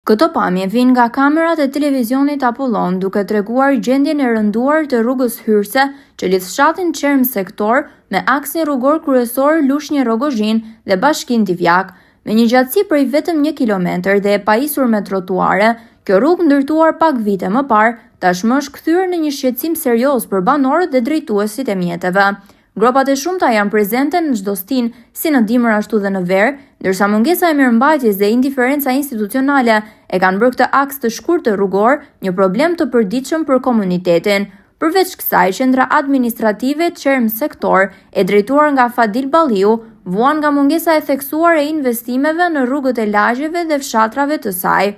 Këto pamje vijnë nga kamerat e televizionit Apollon duke treguar gjendjen e rënduar të rrugës hyrëse që lidh fshatin Çerm Sektor me aksin rrugor kryesor Lushnjë-Rogozhin dhe Bashkinë Divjak. Me një gjatësi prej vetëm 1 kilometër dhe e pajisur me trotuare, kjo rrugë ndërtuar pak vite më parë, tashmë është kthyer në një shqetësim serioz për banorët dhe drejtuesit e mjeteve. Gropat e shumta janë prezente në çdo stinë, si në dimër ashtu dhe në verë, ndërsa mungesa e mirëmbajtjes dhe indiferenca institucionale e kanë bërë këtë aks të shkurtë rrugor një problem të përditshëm për komunitetin. Përveç kësaj, qendra administrative Çerm Sektor, e drejtuar nga Fadil Balliu, vuan nga mungesa e theksuar e investimeve në rrugët e lagjeve dhe fshatrave të saj.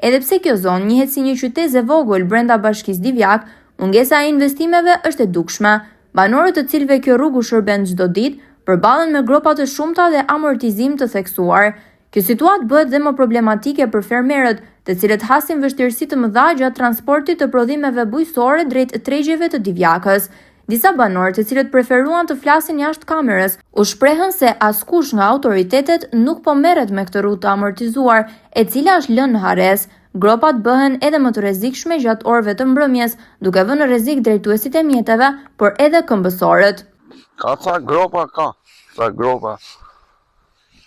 Edhe pse kjo zonë njihet si një qytet e vogël brenda Bashkisë Divjak, mungesa e investimeve është e dukshme. Banorët të cilëve kjo rrugë shërben çdo ditë përballen me gropa të shumta dhe amortizim të theksuar. Kjo situatë bëhet dhe më problematike për fermerët, të cilët hasin vështirësi të mëdha gjatë transportit të prodhimeve bujqësore drejt tregjeve të Divjakës. Disa banorë, të cilët preferuan të flasin jashtë kamerës, u shprehën se askush nga autoritetet nuk po merret me këtë rrutë të amortizuar, e cila është lënë në harres. Gropat bëhen edhe më të rrezikshme gjatë orëve të mbrëmjes, duke vënë në rrezik drejtuesit e mjeteve, por edhe këmbësorët. Ka ca gropa.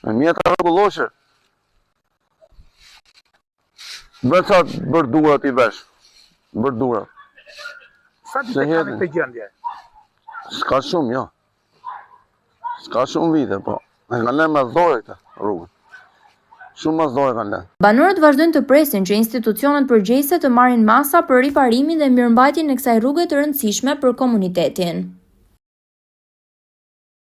Me mjeta rregulloshë. Bërë ca bërdurat i vesh. Bërdurat. Sa vite ka në këtë gjendje? S'ka shumë, jo. S'ka shumë vite, po. E kanë lënë me dhore këtë rrugën. Shumë mas dhore kanë lënë. Banorët vazhdojnë të presin që institucionet përgjegjëse të marrin masa për riparimin dhe mirëmbajtjen e kësaj rruge të rëndësishme për komunitetin.